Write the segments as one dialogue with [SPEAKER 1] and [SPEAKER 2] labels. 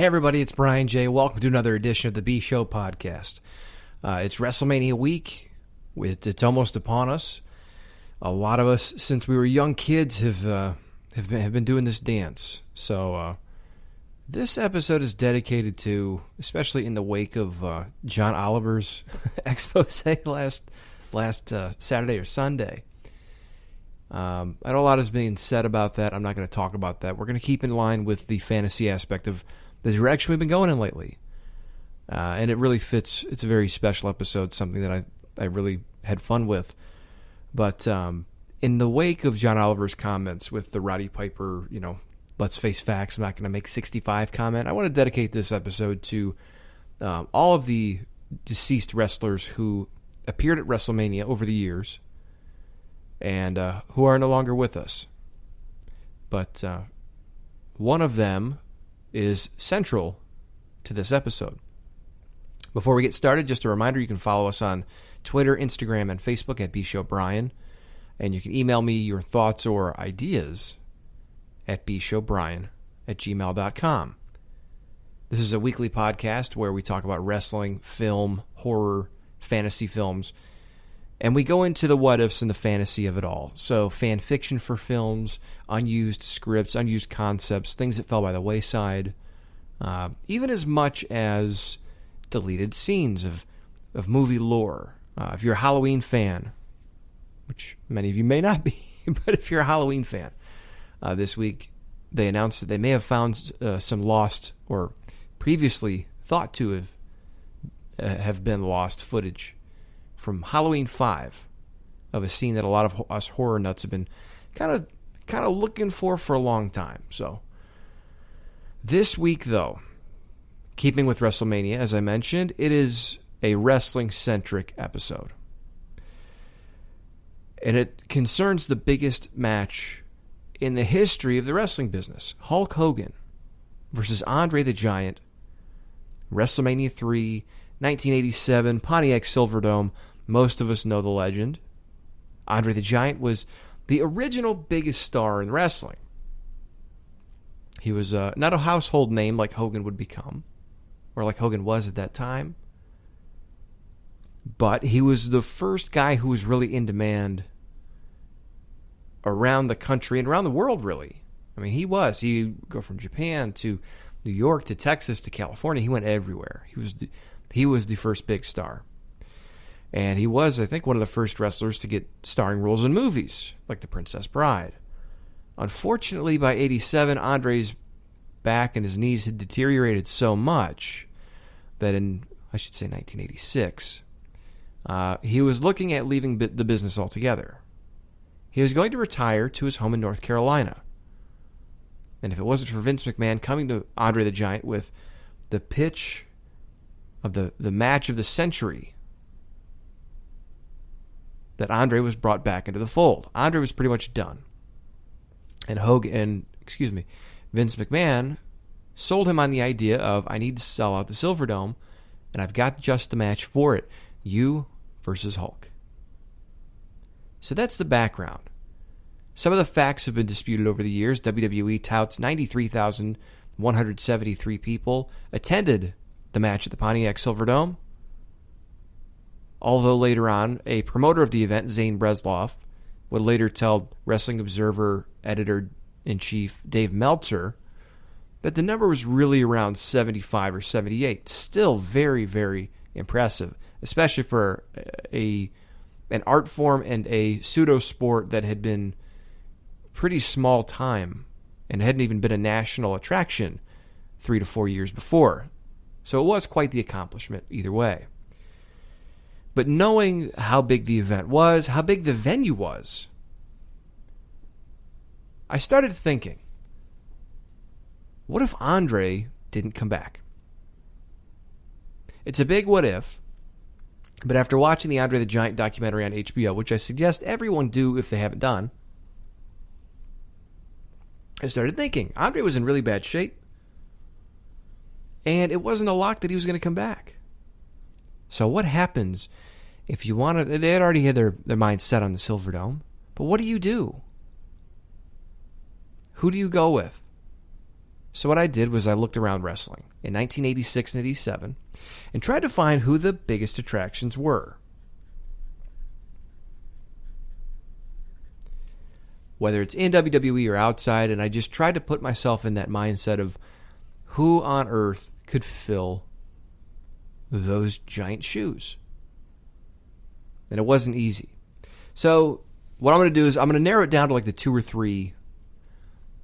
[SPEAKER 1] Hey everybody, it's Brian J. Welcome to another edition of the B Show podcast. It's WrestleMania week. It's almost upon us. A lot of us, since we were young kids, have been doing this dance. So this episode is dedicated to, especially in the wake of John Oliver's expose last Saturday or Sunday. I know a lot is being said about that. I'm not going to talk about that. We're going to keep in line with the fantasy aspect of the direction we've been going in lately. And it really fits. It's a very special episode, something that I really had fun with. But in the wake of John Oliver's comments with the Roddy Piper, let's face facts, I'm not going to make 65 comment. I want to dedicate this episode to all of the deceased wrestlers who appeared at WrestleMania over the years and who are no longer with us. But one of them is central to this episode. Before we get started, just a reminder, you can follow us on Twitter, Instagram, and Facebook at bshowbrian, and you can email me your thoughts or ideas at bshowbrian@gmail.com. This is a weekly podcast where we talk about wrestling, film, horror, fantasy films, and we go into the what-ifs and the fantasy of it all. So fan fiction for films, unused scripts, unused concepts, things that fell by the wayside, even as much as deleted scenes of movie lore. If you're a Halloween fan, which many of you may not be, but if you're a Halloween fan, this week they announced that they may have found some lost or previously thought to have been lost footage from Halloween 5 of a scene that a lot of us horror nuts have been kind of looking for a long time. So this week, though, keeping with WrestleMania, as I mentioned, it is a wrestling-centric episode. And it concerns the biggest match in the history of the wrestling business. Hulk Hogan versus Andre the Giant. WrestleMania 3, 1987, Pontiac Silverdome. Most of us know the legend. Andre the Giant was the original biggest star in wrestling. He was not a household name like Hogan would become, or like Hogan was at that time, but he was the first guy who was really in demand around the country and around the world, really. I mean, He'd go from Japan to New York to Texas to California. He went everywhere. He was the first big star. And he was, I think, one of the first wrestlers to get starring roles in movies, like The Princess Bride. Unfortunately, by 87, Andre's back and his knees had deteriorated so much that in, 1986, he was looking at leaving the business altogether. He was going to retire to his home in North Carolina. And if it wasn't for Vince McMahon coming to Andre the Giant with the pitch of the match of the century, that Andre was brought back into the fold. Andre was pretty much done. And Vince McMahon sold him on the idea of, I need to sell out the Silverdome, and I've got just the match for it. You versus Hulk. So that's the background. Some of the facts have been disputed over the years. WWE touts 93,173 people attended the match at the Pontiac Silverdome. Although later on, a promoter of the event, Zane Bresloff, would later tell Wrestling Observer editor-in-chief Dave Meltzer that the number was really around 75 or 78. Still very, very impressive, especially for an art form and a pseudo-sport that had been pretty small time and hadn't even been a national attraction 3 to 4 years before. So it was quite the accomplishment either way. But knowing how big the event was, how big the venue was, I started thinking, what if Andre didn't come back? It's a big what if, but after watching the Andre the Giant documentary on HBO, which I suggest everyone do if they haven't done, I started thinking, Andre was in really bad shape, and it wasn't a lock that he was going to come back. So what happens if you want to... They had already had their mind set on the Silverdome, but what do you do? Who do you go with? So what I did was I looked around wrestling in 1986 and 87 and tried to find who the biggest attractions were. Whether it's in WWE or outside, and I just tried to put myself in that mindset of who on earth could fill those giant shoes. And it wasn't easy. So what I'm going to do is I'm going to narrow it down to like the 2 or 3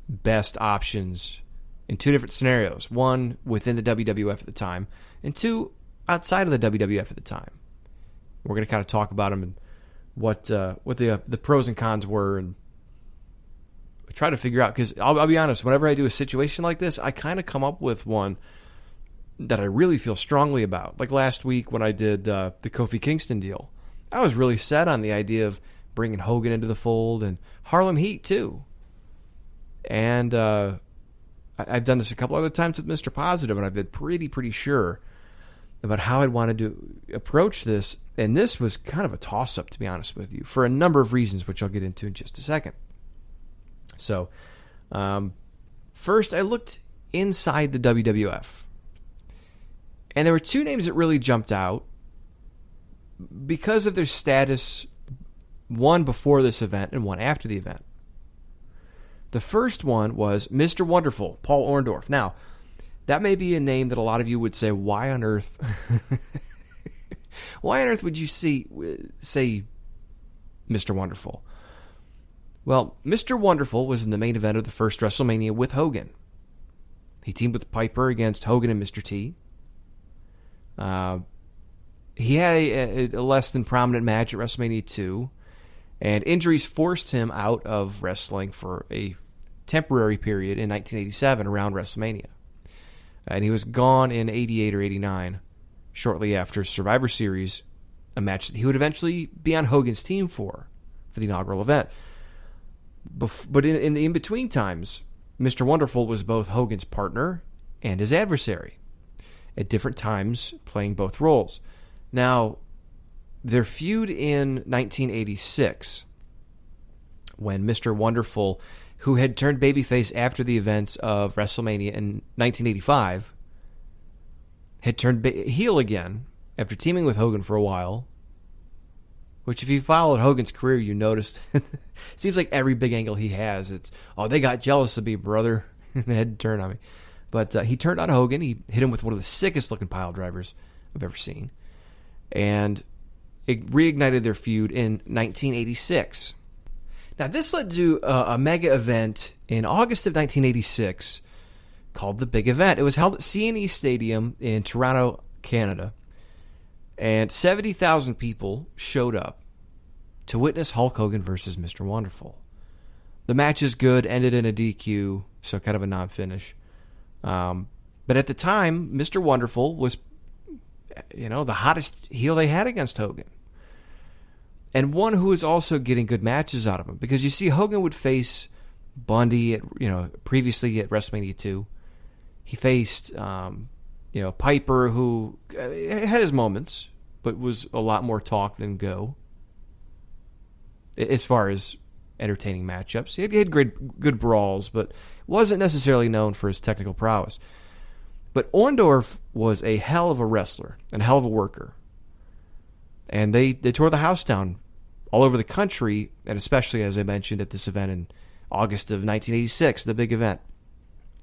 [SPEAKER 1] best options in 2 different scenarios. 1 within the WWF at the time, and 2 outside of the WWF at the time. We're going to kind of talk about them and what the pros and cons were, and try to figure out, because I'll be honest, whenever I do a situation like this, I kind of come up with one that I really feel strongly about. Like last week when I did the Kofi Kingston deal, I was really set on the idea of bringing Hogan into the fold and Harlem Heat too. And I've done this a couple other times with Mr. Positive, and I've been pretty sure about how I'd wanted to approach this. And this was kind of a toss-up, to be honest with you, for a number of reasons, which I'll get into in just a second. So, first I looked inside the WWF. And there were 2 names that really jumped out because of their status, one before this event and one after the event. The first one was Mr. Wonderful, Paul Orndorff. Now, that may be a name that a lot of you would say, why on earth would you say Mr. Wonderful? Well, Mr. Wonderful was in the main event of the first WrestleMania with Hogan. He teamed with Piper against Hogan and Mr. T. He had a less than prominent match at WrestleMania 2, and injuries forced him out of wrestling for a temporary period in 1987 around WrestleMania. And he was gone in 88 or 89, shortly after Survivor Series, a match that he would eventually be on Hogan's team for the inaugural event. But in the in-between times, Mr. Wonderful was both Hogan's partner and his adversary, at different times playing both roles. Now, their feud in 1986, when Mr. Wonderful, who had turned babyface after the events of WrestleMania in 1985, had turned heel again after teaming with Hogan for a while, which if you followed Hogan's career, you noticed it seems like every big angle he has, it's, oh, they got jealous of me, brother, and they had to turn on me. But he turned on Hogan. He hit him with one of the sickest-looking pile drivers I've ever seen. And it reignited their feud in 1986. Now, this led to a mega event in August of 1986 called The Big Event. It was held at CNE Stadium in Toronto, Canada. And 70,000 people showed up to witness Hulk Hogan versus Mr. Wonderful. The match is good, ended in a DQ, so kind of a non-finish. But at the time, Mr. Wonderful was, the hottest heel they had against Hogan. And one who was also getting good matches out of him. Because you see, Hogan would face Bundy previously at WrestleMania 2. He faced Piper, who had his moments, but was a lot more talk than go as far as entertaining matchups. He had good brawls, but wasn't necessarily known for his technical prowess. But Orndorff was a hell of a wrestler and a hell of a worker. And they tore the house down all over the country, and especially, as I mentioned, at this event in August of 1986, the big event.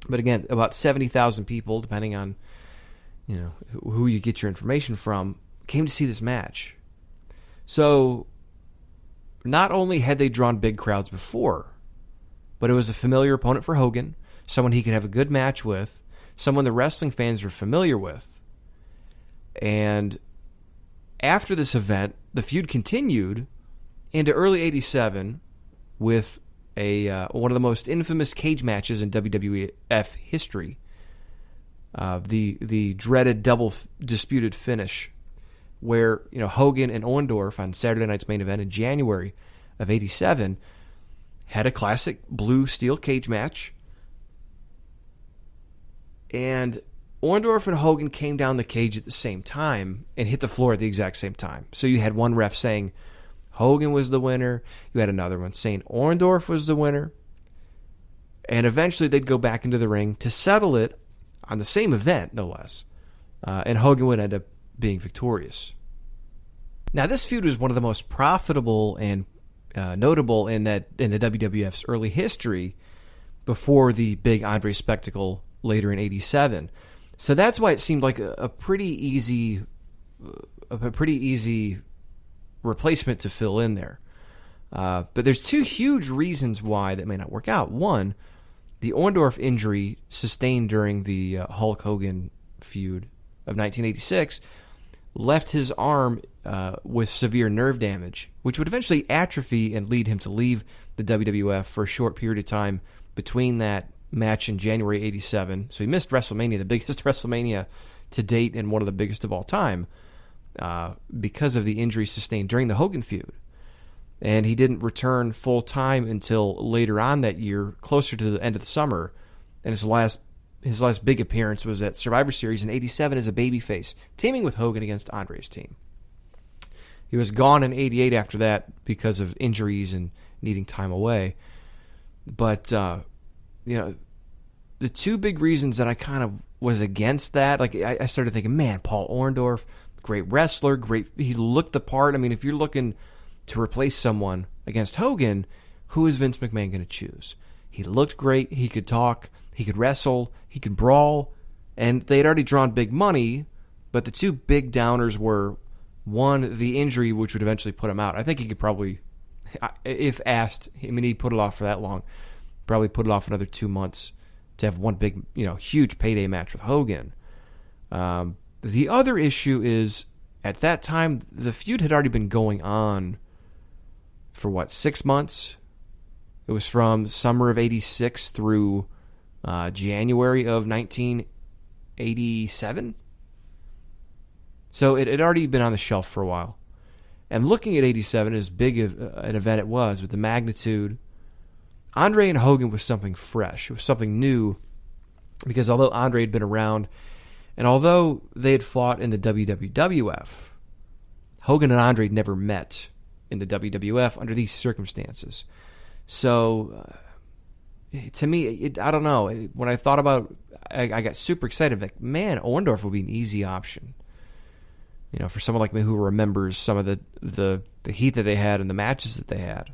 [SPEAKER 1] But again, about 70,000 people, depending on who you get your information from, came to see this match. So not only had they drawn big crowds before, but it was a familiar opponent for Hogan, someone he could have a good match with, someone the wrestling fans were familiar with. And after this event, the feud continued into early 87 with one of the most infamous cage matches in WWF history. The dreaded double disputed finish, where Hogan and Orndorff on Saturday night's main event in January of '87 had a classic blue steel cage match, and Orndorff and Hogan came down the cage at the same time and hit the floor at the exact same time. So you had one ref saying Hogan was the winner, you had another one saying Orndorff was the winner, And eventually they'd go back into the ring to settle it on the same event, no less. And Hogan would end up being victorious. Now, this feud was one of the most profitable and notable in the WWF's early history before the big Andre spectacle later in '87. So that's why it seemed like a pretty easy replacement to fill in there. But there's two huge reasons why that may not work out. One, the Orndorff injury sustained during the Hulk Hogan feud of 1986 left his arm with severe nerve damage, which would eventually atrophy and lead him to leave the WWF for a short period of time between that match in January '87. So he missed WrestleMania, the biggest WrestleMania to date and one of the biggest of all time, because of the injury sustained during the Hogan feud. And he didn't return full-time until later on that year, closer to the end of the summer. And his last big appearance was at Survivor Series in '87 as a babyface, teaming with Hogan against Andre's team. He was gone in '88 after that because of injuries and needing time away. But, the two big reasons that I kind of was against that, like I started thinking, man, Paul Orndorff, great wrestler, he looked the part. I mean, if you're looking to replace someone against Hogan, who is Vince McMahon going to choose? He looked great, he could talk, he could wrestle, he could brawl, and they had already drawn big money, but the two big downers were, one, the injury, which would eventually put him out. I think he could probably, if asked, I mean, he put it off for that long, probably put it off another 2 months to have one big, huge payday match with Hogan. The other issue is, at that time, the feud had already been going on for 6 months? It was from summer of '86 through January of 1987. So it had already been on the shelf for a while. And looking at '87, as big of an event it was, with the magnitude, Andre and Hogan was something fresh. It was something new, because although Andre had been around, and although they had fought in the WWF, Hogan and Andre had never met in the WWF under these circumstances. So, to me, I don't know. When I thought about, I got super excited. Like, man, Orndorff would be an easy option. For someone like me who remembers some of the heat that they had and the matches that they had.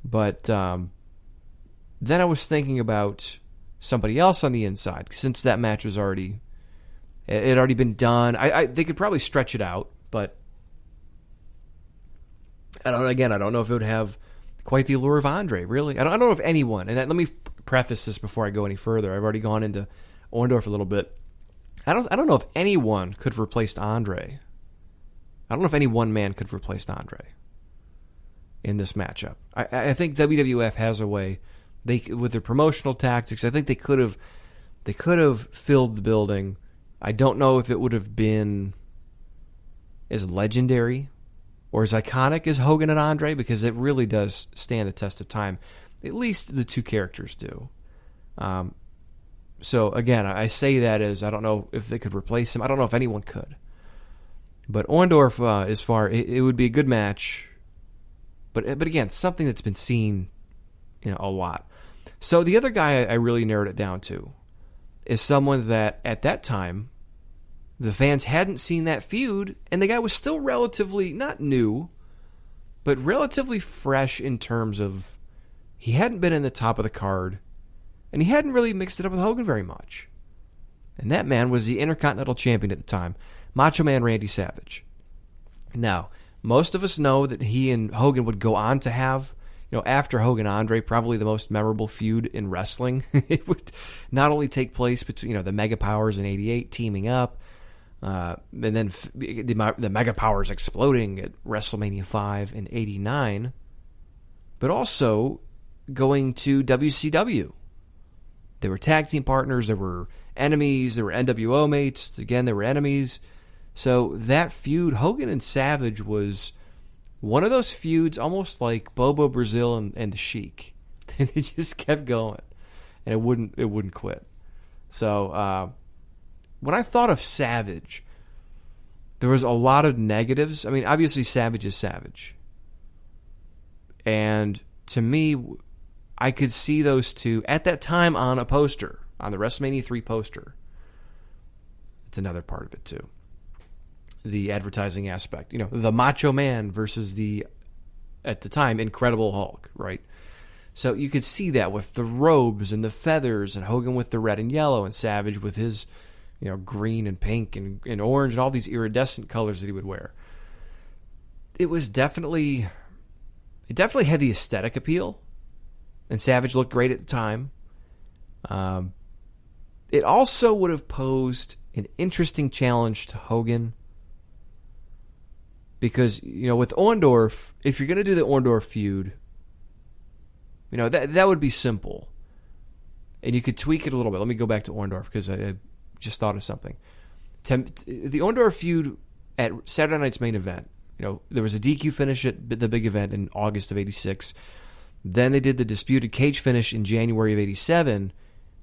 [SPEAKER 1] But then I was thinking about somebody else on the inside, since that match was it had already been done. They could probably stretch it out, but I don't know if it would have quite the allure of Andre, really. I don't know if anyone, and let me preface this before I go any further. I've already gone into Orndorff a little bit. I don't know if anyone could have replaced Andre. I don't know if any one man could have replaced Andre in this matchup. I think WWF has a way. With their promotional tactics, I think they could have filled the building. I don't know if it would have been as legendary or as iconic as Hogan and Andre, because it really does stand the test of time. At least the two characters do. So again, I say that as I don't know if they could replace him. I don't know if anyone could. But Orndorff, it would be a good match. But again, something that's been seen, a lot. So the other guy I really narrowed it down to is someone that at that time the fans hadn't seen that feud, and the guy was still relatively, not new, but relatively fresh in terms of he hadn't been in the top of the card, and he hadn't really mixed it up with Hogan very much. And that man was the Intercontinental Champion at the time, Macho Man Randy Savage. Now, most of us know that he and Hogan would go on to have, after Hogan Andre, probably the most memorable feud in wrestling. It would not only take place between, the Mega Powers in '88 teaming up, and then the Mega Powers exploding at WrestleMania 5 in '89, but also going to WCW. They were tag team partners, there were enemies, there were NWO mates, again, there were enemies. So that feud, Hogan and Savage, was one of those feuds almost like Bobo Brazil and the Sheik. It just kept going, and it wouldn't quit. So when I thought of Savage, there was a lot of negatives. I mean, obviously Savage is Savage. And to me, I could see those two at that time on a poster, on the WrestleMania 3 poster. It's another part of it too. The advertising aspect. The Macho Man versus the, at the time, Incredible Hulk, right? So you could see that with the robes and the feathers, and Hogan with the red and yellow, and Savage with his, green and pink and orange and all these iridescent colors that he would wear. It definitely had the aesthetic appeal, and Savage looked great at the time. It also would have posed an interesting challenge to Hogan, because, with Orndorff, if you're going to do the Orndorff feud, that would be simple. And you could tweak it a little bit. Let me go back to Orndorff, because I just thought of something. The Orndorff feud at Saturday Night's Main Event, there was a DQ finish at the big event in August of 86. Then they did the disputed cage finish in January of 87.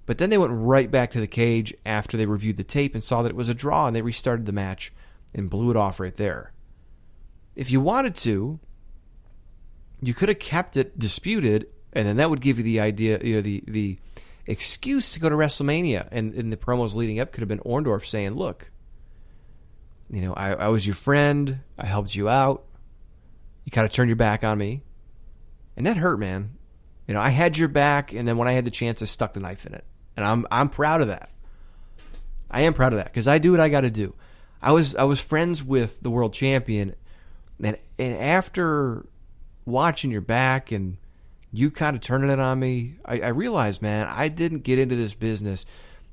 [SPEAKER 1] But then they went right back to the cage after they reviewed the tape and saw that it was a draw, and they restarted the match and blew it off right there. If you wanted to, you could have kept it disputed, and then that would give you the idea, the excuse to go to WrestleMania. And in the promos leading up could have been Orndorff saying, look, I was your friend, I helped you out, you kind of turned your back on me, and that hurt, man. I had your back, and then when I had the chance, I stuck the knife in it. And I'm proud of that. I am proud of that, because I do what I got to do. I was friends with the world champion, and after watching your back and you kind of turning it on me, I realized, man, I didn't get into this business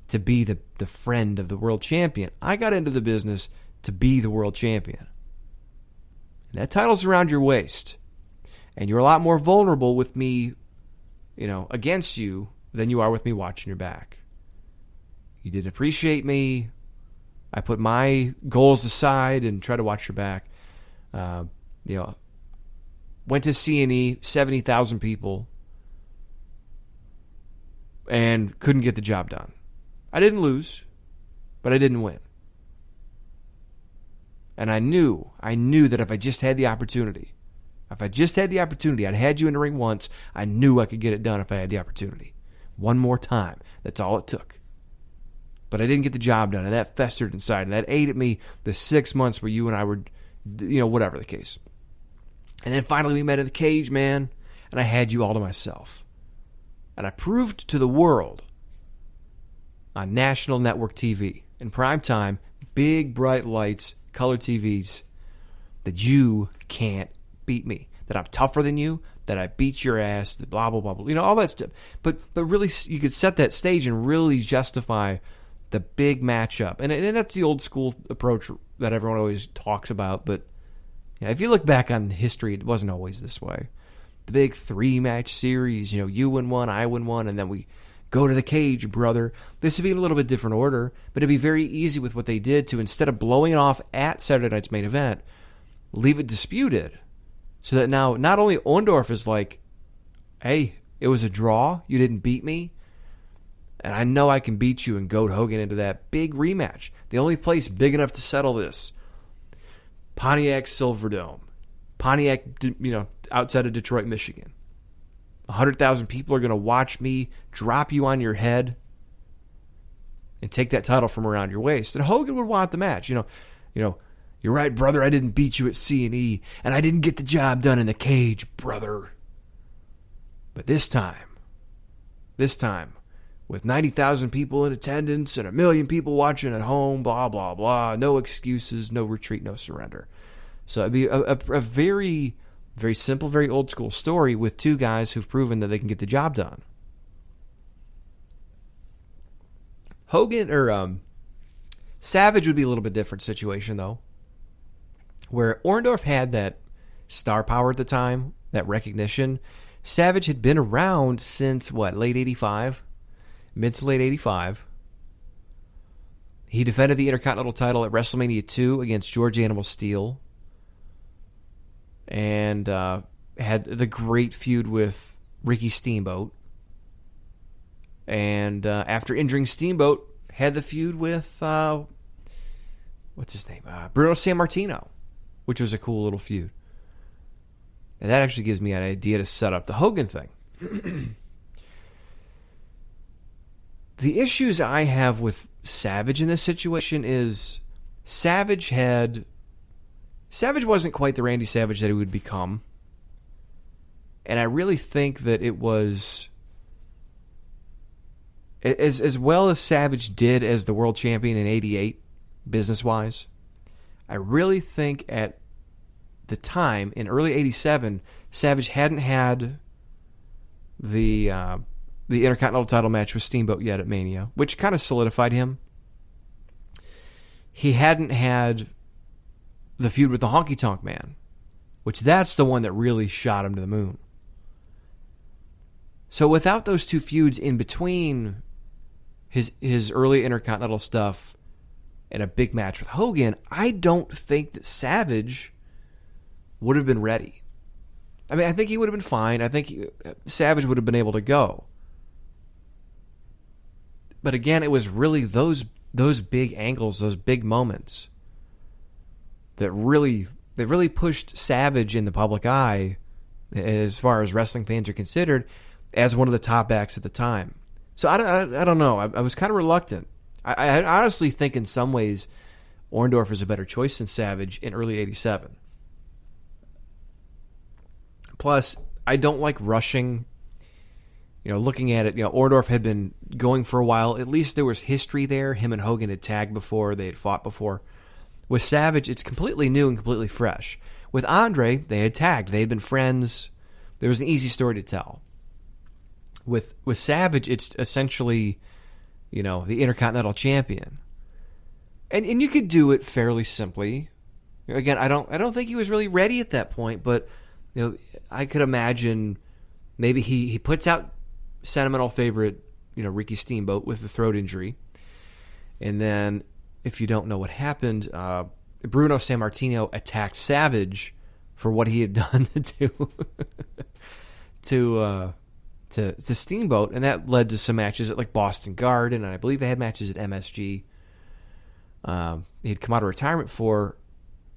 [SPEAKER 1] to be the friend of the world champion. I got into the business to be the world champion. And that title's around your waist. And you're a lot more vulnerable with me, against you than you are with me watching your back. You didn't appreciate me. I put my goals aside and tried to watch your back. Went to C&E, 70,000 people, and couldn't get the job done. I didn't lose, but I didn't win. And I knew that if I just had the opportunity, I'd had you in the ring once, I knew I could get it done if I had the opportunity. One more time. That's all it took. But I didn't get the job done, and that festered inside, and that ate at me the 6 months where you and I were, whatever the case. And then finally we met in the cage, man, and I had you all to myself. And I proved to the world on national network TV, in prime time, big, bright lights, color TVs, that you can't beat me, that I'm tougher than you, that I beat your ass, that blah, blah, blah, blah, all that stuff. But really, you could set that stage and really justify the big matchup. And that's the old school approach that everyone always talks about. But if you look back on history, it wasn't always this way. The big 3-match series, you win one, I win one, and then we go to the cage, brother. This would be in a little bit different order, but it'd be very easy with what they did to, instead of blowing it off at Saturday Night's Main Event, leave it disputed. So that now, not only Orndorff is like, hey, it was a draw, you didn't beat me, and I know I can beat you and goad Hogan into that big rematch. The only place big enough to settle this, Pontiac Silverdome. Pontiac, outside of Detroit, Michigan. 100,000 people are going to watch me drop you on your head and take that title from around your waist. And Hogan would want the match. You're right, brother, I didn't beat you at C&E, and I didn't get the job done in the cage, brother. But this time, with 90,000 people in attendance and 1 million people watching at home, blah, blah, blah, no excuses, no retreat, no surrender. So it'd be a very, very simple, very old school story with two guys who've proven that they can get the job done. Savage would be a little bit different situation, though, where Orndorff had that star power at the time, that recognition. Savage had been around since, late 85? Mid to late 85. He defended the Intercontinental title at WrestleMania 2 against George Animal Steel. And had the great feud with Ricky Steamboat. And after injuring Steamboat, had the feud with, what's his name? Bruno Sammartino, which was a cool little feud. And that actually gives me an idea to set up the Hogan thing. The issues I have with Savage in this situation is Savage wasn't quite the Randy Savage that he would become. And I really think that it was, as well as Savage did as the world champion in '88, business-wise, I really think at the time, in early '87, Savage hadn't had the Intercontinental title match with Steamboat yet at Mania, which kind of solidified him. He hadn't had the feud with the Honky Tonk Man, which that's the one that really shot him to the moon. So without those two feuds in between his early Intercontinental stuff and a big match with Hogan, I don't think that Savage would have been ready. I mean, I think he would have been fine. I think Savage would have been able to go. But again, it was really those big angles, those big moments that really pushed Savage in the public eye, as far as wrestling fans are considered, as one of the top acts at the time. So I don't know. I was kind of reluctant. I honestly think in some ways Orndorff is a better choice than Savage in early '87. Plus, I don't like rushing. Looking at it, Orndorff had been going for a while. At least there was history there. Him and Hogan had tagged before. They had fought before. With Savage, it's completely new and completely fresh. With Andre, they had tagged. They had been friends. There was an easy story to tell. With Savage, it's essentially, the Intercontinental Champion. And you could do it fairly simply. Again, I don't think he was really ready at that point, but I could imagine maybe he puts out sentimental favorite, Ricky Steamboat with the throat injury. And then, if you don't know what happened, Bruno Sammartino attacked Savage for what he had done to Steamboat, and that led to some matches at like Boston Garden, and I believe they had matches at MSG. He had come out of retirement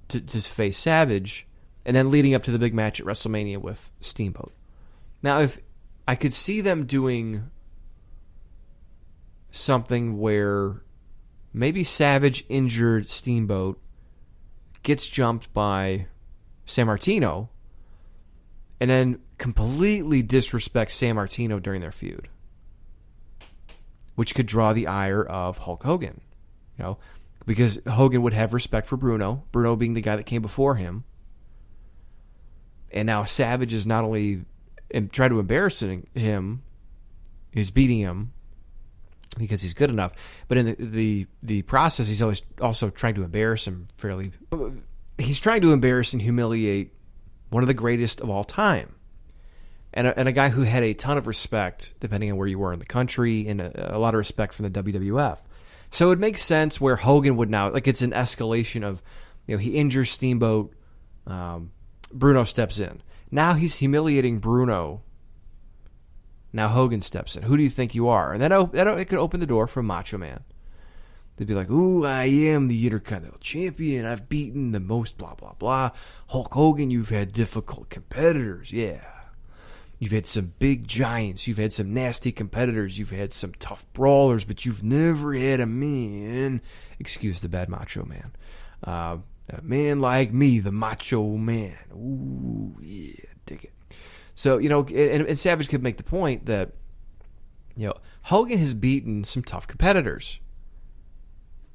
[SPEAKER 1] to face Savage, and then leading up to the big match at WrestleMania with Steamboat. Now, if I could see them doing something where maybe Savage injured Steamboat, gets jumped by Sammartino, and then completely disrespects Sammartino during their feud, which could draw the ire of Hulk Hogan, because Hogan would have respect for Bruno being the guy that came before him, and now Savage is not only trying to embarrass him, he's beating him because he's good enough, but in the process, he's always also trying to embarrass him fairly. He's trying to embarrass and humiliate one of the greatest of all time. And a guy who had a ton of respect, depending on where you were in the country, and a lot of respect from the WWF. So it makes sense where Hogan would now, like it's an escalation of, he injures Steamboat, Bruno steps in. Now he's humiliating Bruno. Now Hogan steps in. Who do you think you are? And it could open the door for Macho Man. They'd be like, ooh, I am the Intercontinental Champion. I've beaten the most blah, blah, blah. Hulk Hogan, you've had difficult competitors. Yeah. You've had some big giants. You've had some nasty competitors. You've had some tough brawlers, but you've never had a man. Excuse the bad Macho Man. A man like me, the Macho Man. Ooh, yeah, dig it. So, and Savage could make the point that, Hogan has beaten some tough competitors.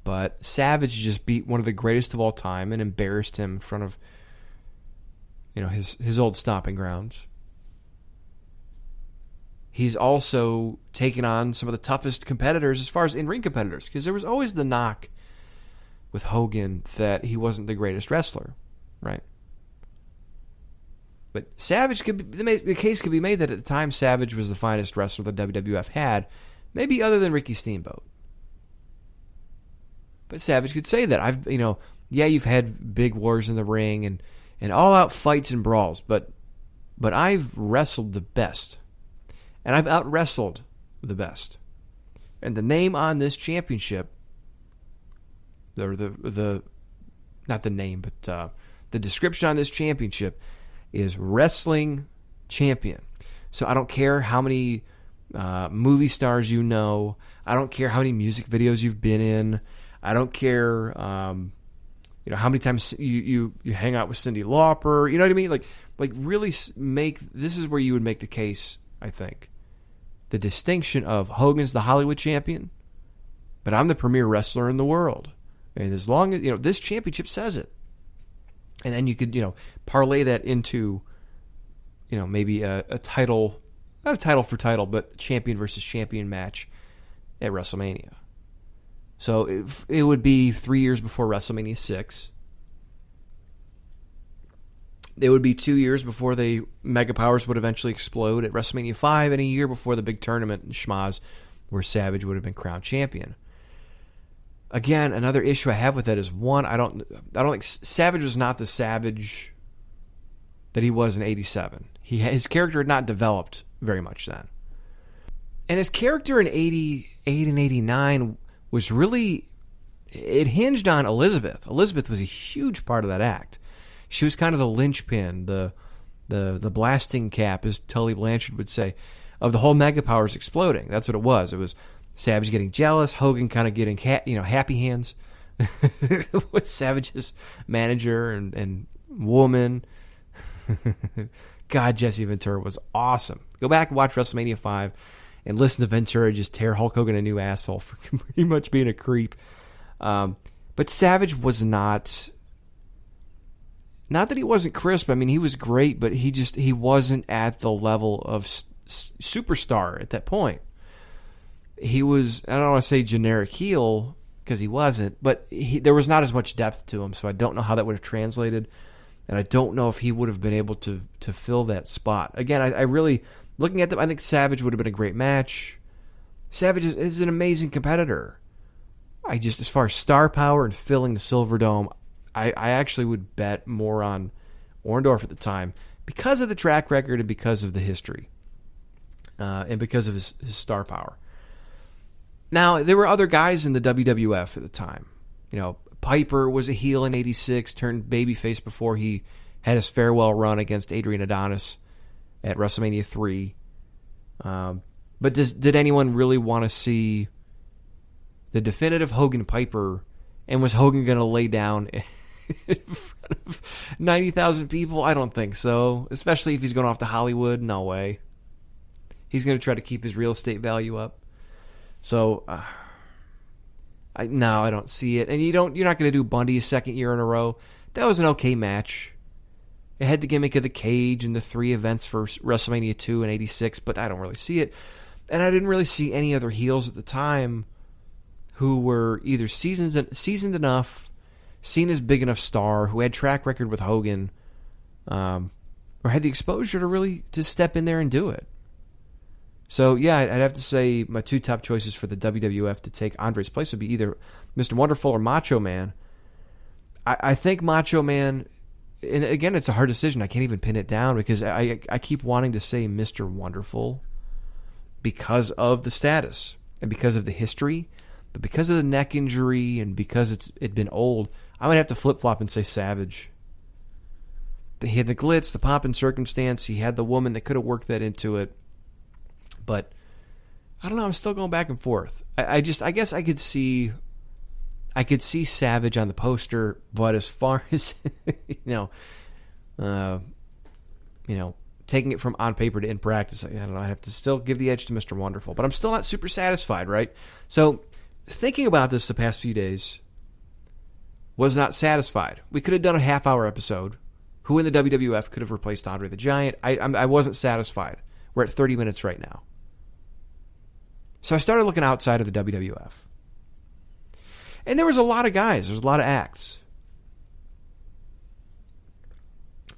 [SPEAKER 1] But Savage just beat one of the greatest of all time and embarrassed him in front of, his old stomping grounds. He's also taken on some of the toughest competitors as far as in-ring competitors, because there was always the knock with Hogan that he wasn't the greatest wrestler, right? But Savage the case could be made that at the time Savage was the finest wrestler the WWF had, maybe other than Ricky Steamboat. But Savage could say that you've had big wars in the ring and all-out fights and brawls, but I've wrestled the best, and I've out-wrestled the best. And the name on this championship, the not the name, but the description on this championship is Wrestling Champion. So I don't care how many movie stars you know. I don't care how many music videos you've been in. I don't care, how many times you hang out with Cyndi Lauper. You know what I mean? Like really this is where you would make the case, I think. The distinction of Hogan's the Hollywood champion, but I'm the premier wrestler in the world. And as long as, this championship says it. And then you could, parlay that into, maybe a title, not a title for title, but champion versus champion match at WrestleMania. So it would be 3 years before WrestleMania 6. It would be 2 years before the Mega Powers would eventually explode at WrestleMania 5, and a year before the big tournament in Schmaz where Savage would have been crowned champion. Again, another issue I have with that is, one, I don't think Savage was not the Savage that he was in 87. His character had not developed very much then. And his character in 88 and 89 was really, it hinged on Elizabeth. Elizabeth was a huge part of that act. She was kind of the linchpin, the blasting cap, as Tully Blanchard would say, of the whole Mega Powers exploding. That's what it was. It was Savage getting jealous, Hogan kind of getting happy hands with Savage's manager and woman. God, Jesse Ventura was awesome. Go back and watch WrestleMania 5 and listen to Ventura just tear Hulk Hogan a new asshole for pretty much being a creep. But Savage was not that he wasn't crisp. I mean, he was great, but he wasn't at the level of superstar at that point. He was, I don't want to say generic heel, because he wasn't, but there was not as much depth to him, so I don't know how that would have translated, and I don't know if he would have been able to fill that spot. Again, I really, looking at them, I think Savage would have been a great match. Savage is an amazing competitor. As far as star power and filling the Silver Dome, I actually would bet more on Orndorff at the time because of the track record and because of the history, and because of his star power. Now, there were other guys in the WWF at the time. Piper was a heel in 86, turned babyface before he had his farewell run against Adrian Adonis at WrestleMania 3. But did anyone really want to see the definitive Hogan-Piper, and was Hogan going to lay down in front of 90,000 people? I don't think so, especially if he's going off to Hollywood. No way. He's going to try to keep his real estate value up. So, I don't see it. And you're not going to do Bundy a second year in a row. That was an okay match. It had the gimmick of the cage and the 3 events for WrestleMania 2 and 86, but I don't really see it. And I didn't really see any other heels at the time who were either seasoned enough, seen as big enough star, who had track record with Hogan, or had the exposure to step in there and do it. So, yeah, I'd have to say my 2 top choices for the WWF to take Andre's place would be either Mr. Wonderful or Macho Man. I think Macho Man, and again, it's a hard decision. I can't even pin it down because I keep wanting to say Mr. Wonderful because of the status and because of the history, but because of the neck injury and because it'd been old, I would have to flip-flop and say Savage. He had the glitz, the pomp and circumstance. He had the woman that could have worked that into it. But I don't know. I'm still going back and forth. I guess I could see Savage on the poster, but as far as taking it from on paper to in practice, I don't know. I have to still give the edge to Mr. Wonderful, but I'm still not super satisfied, right? So thinking about this the past few days, was not satisfied. We could have done a half-hour episode. Who in the WWF could have replaced Andre the Giant? I wasn't satisfied. We're at 30 minutes right now. So I started looking outside of the WWF. And there was a lot of guys. There's a lot of acts.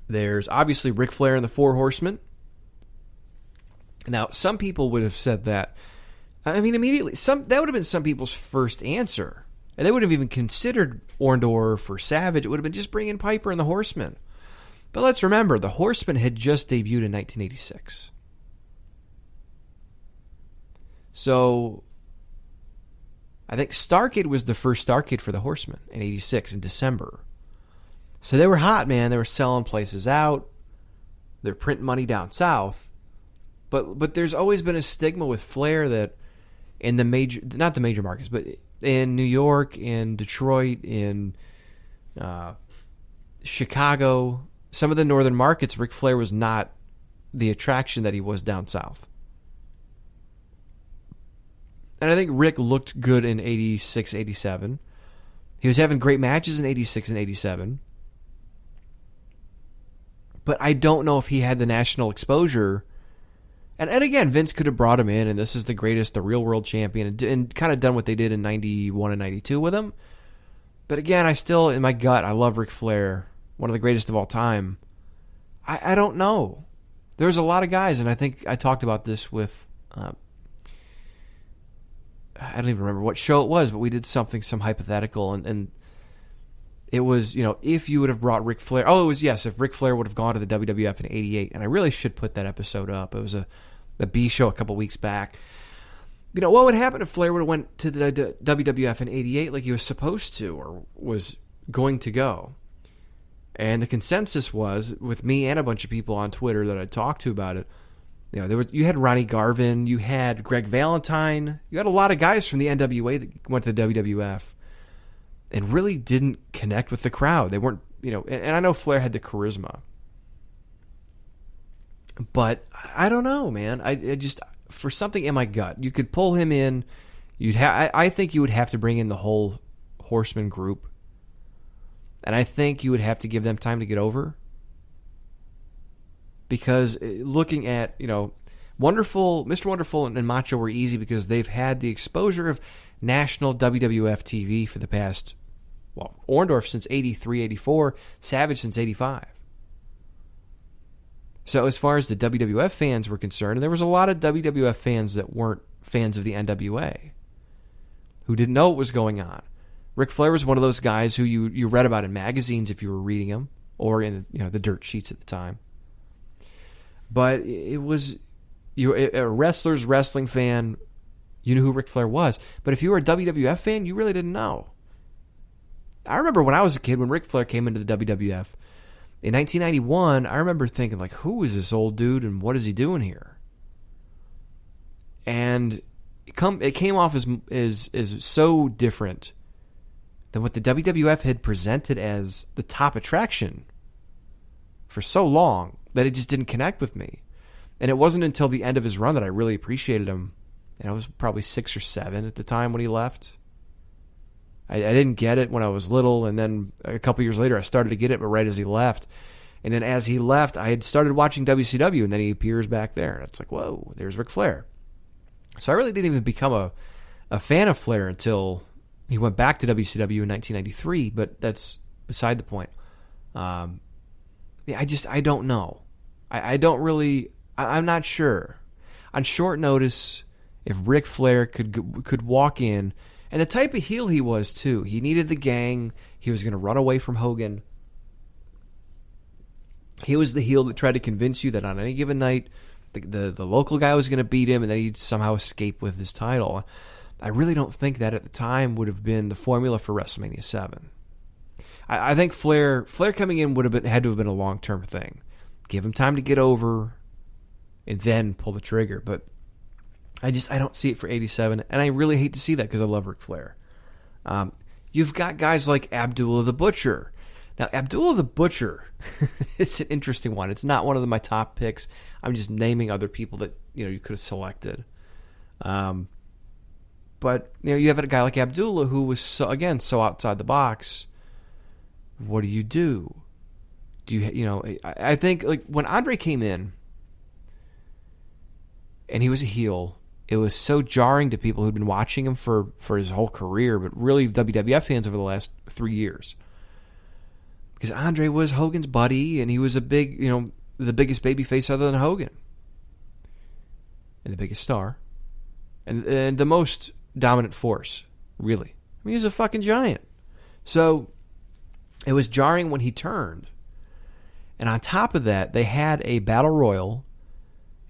[SPEAKER 1] There's obviously Ric Flair and the Four Horsemen. Now, some people would have said that. I mean, immediately, that would have been some people's first answer. And they would have even considered Orndorff or Savage. It would have been just bring in Piper and the Horsemen. But let's remember, the Horsemen had just debuted in 1986. So, I think Starrcade was the first Starrcade for the Horsemen in 86 in December. So they were hot, man. They were selling places out. They're printing money down south. But there's always been a stigma with Flair that in the major, not the major markets, but in New York, in Detroit, in Chicago, some of the northern markets, Ric Flair was not the attraction that he was down south. And I think Rick looked good in 86, 87. He was having great matches in 86 and 87. But I don't know if he had the national exposure. And again, Vince could have brought him in, and this is the greatest, the real world champion, and kind of done what they did in 91 and 92 with him. But again, I still, in my gut, I love Ric Flair, one of the greatest of all time. I don't know. There's a lot of guys, and I think I talked about this with, I don't even remember what show it was, but we did some hypothetical, and it was, if you would have brought Ric Flair, if Ric Flair would have gone to the WWF in 88, and I really should put that episode up. It was a B show a couple weeks back. What would happen if Flair would have went to the WWF in 88 like he was supposed to, or was going to go? And the consensus was, with me and a bunch of people on Twitter that I talked to about it, you had Ronnie Garvin, you had Greg Valentine, you had a lot of guys from the NWA that went to the WWF and really didn't connect with the crowd. They weren't, and I know Flair had the charisma, but I don't know, man. I just, for something in my gut, you could pull him in. I think you would have to bring in the whole Horseman group, and I think you would have to give them time to get over. Because looking at, Mr. Wonderful and Macho were easy because they've had the exposure of national WWF TV for the past, Orndorff since 83, 84, Savage since 85. So as far as the WWF fans were concerned, and there was a lot of WWF fans that weren't fans of the NWA, who didn't know what was going on. Ric Flair was one of those guys who you read about in magazines if you were reading them, or in the dirt sheets at the time. But it was, a wrestler's wrestling fan, you knew who Ric Flair was. But if you were a WWF fan, you really didn't know. I remember when I was a kid, when Ric Flair came into the WWF, in 1991, I remember thinking, who is this old dude and what is he doing here? And it came off as so different than what the WWF had presented as the top attraction for so long that it just didn't connect with me. And it wasn't until the end of his run that I really appreciated him. And I was probably 6 or 7 at the time when he left. I didn't get it when I was little, and then a couple years later I started to get it, but right as he left. And then as he left, I had started watching WCW, and then he appears back there. And it's like, whoa, there's Ric Flair. So I really didn't even become a fan of Flair until he went back to WCW in 1993, but that's beside the point. I don't know. I'm not sure. On short notice, if Ric Flair could walk in, and the type of heel he was too. He needed the gang. He was going to run away from Hogan. He was the heel that tried to convince you that on any given night, the local guy was going to beat him, and then he'd somehow escape with his title. I really don't think that at the time would have been the formula for WrestleMania 7. I think Flair coming in had to have been a long-term thing. Give him time to get over, and then pull the trigger. But I don't see it for 87, and I really hate to see that because I love Ric Flair. You've got guys like Abdullah the Butcher. Now, Abdullah the Butcher, it's an interesting one. It's not one of my top picks. I'm just naming other people that you could have selected. But you have a guy like Abdullah who was so outside the box. What do? I think when Andre came in and he was a heel, it was so jarring to people who'd been watching him for his whole career, but really WWF fans over the last 3 years. Because Andre was Hogan's buddy, and he was the biggest babyface other than Hogan. And the biggest star. And the most dominant force, really. I mean, he was a fucking giant. So it was jarring when he turned. And on top of that, they had a battle royal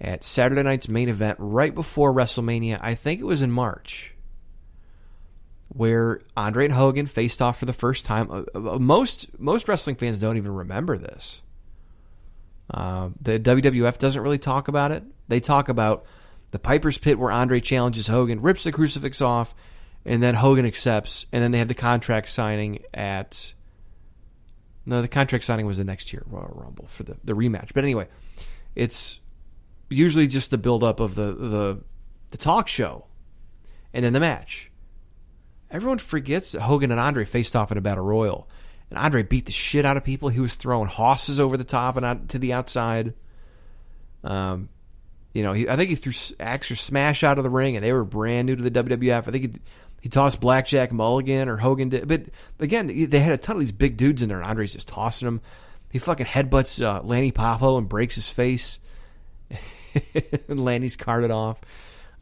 [SPEAKER 1] at Saturday night's main event right before WrestleMania. I think it was in March, where Andre and Hogan faced off for the first time. Most wrestling fans don't even remember this. The WWF doesn't really talk about it, They talk about the Piper's Pit where Andre challenges Hogan, rips the crucifix off, and then Hogan accepts, and then they have the contract signing at... No, the contract signing was the next year, Royal Rumble, for the rematch. But anyway, it's usually just the build-up of the talk show, and then the match. Everyone forgets that Hogan and Andre faced off in a Battle Royal, and Andre beat the shit out of people. He was throwing hosses over the top and out to the outside. I think he threw Axe or Smash out of the ring, and they were brand new to the WWF. I think he tossed Blackjack Mulligan, or Hogan did. But again, they had a ton of these big dudes in there, and Andre's just tossing them. He fucking headbutts Lanny Poffo and breaks his face. And Lanny's carted off.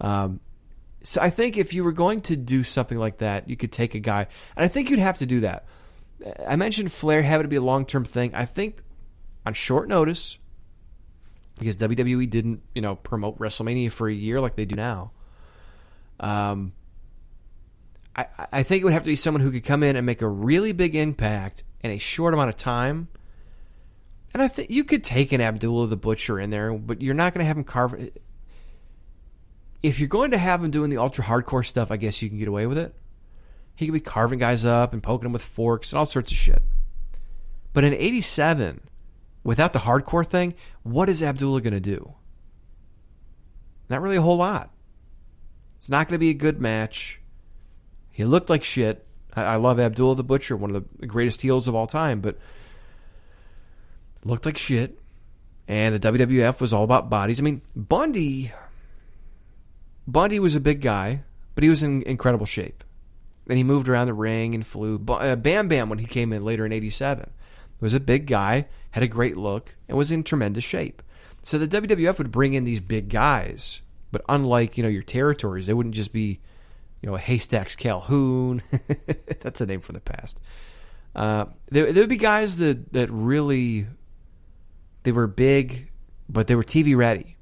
[SPEAKER 1] So I think if you were going to do something like that, you could take a guy, and I think you'd have to do that. I mentioned Flair having to be a long-term thing. I think on short notice, because WWE didn't, promote WrestleMania for a year like they do now. I think it would have to be someone who could come in and make a really big impact in a short amount of time. And I think you could take an Abdullah the Butcher in there, but you're not going to have him carve. If you're going to have him doing the ultra hardcore stuff, I guess you can get away with it. He could be carving guys up and poking them with forks and all sorts of shit. But in '87, without the hardcore thing, what is Abdullah going to do? Not really a whole lot. It's not going to be a good match. He looked like shit. I love Abdullah the Butcher, one of the greatest heels of all time, but looked like shit. And the WWF was all about bodies. I mean, Bundy was a big guy, but he was in incredible shape. And he moved around the ring and flew. Bam Bam, when he came in later in '87, was a big guy, had a great look, and was in tremendous shape. So the WWF would bring in these big guys, but unlike, your territories, they wouldn't just be, a Haystacks Calhoun. That's a name from the past. There would be guys that really, they were big, but they were TV ready.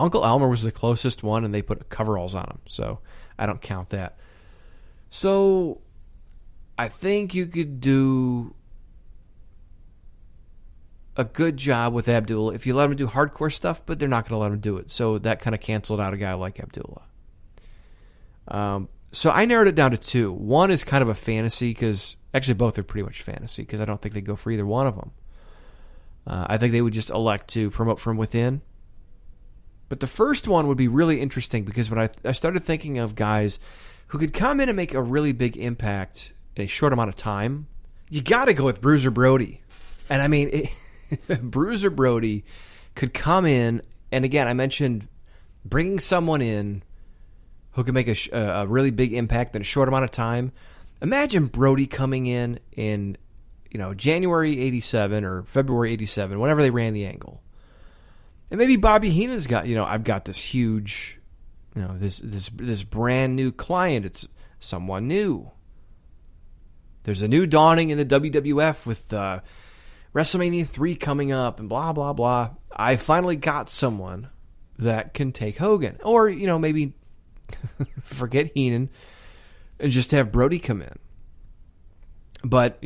[SPEAKER 1] Uncle Elmer was the closest one, and they put coveralls on him, so I don't count that. So I think you could do a good job with Abdullah if you let him do hardcore stuff, but they're not going to let him do it. So that kind of canceled out a guy like Abdullah. So I narrowed it down to two. One is kind of a fantasy, because actually both are pretty much fantasy, because I don't think they go for either one of them. I think they would just elect to promote from within. But the first one would be really interesting, because when I started thinking of guys who could come in and make a really big impact in a short amount of time, you got to go with Bruiser Brody. And I mean, Bruiser Brody could come in, and again, I mentioned bringing someone in who can make a really big impact in a short amount of time. Imagine Brody coming in January '87 or February '87, whenever they ran the angle. And maybe Bobby Heenan's got, I've got this huge, this brand new client. It's someone new. There's a new dawning in the WWF with WrestleMania 3 coming up and blah, blah, blah. I finally got someone that can take Hogan. Or, maybe forget Heenan and just have Brody come in. But,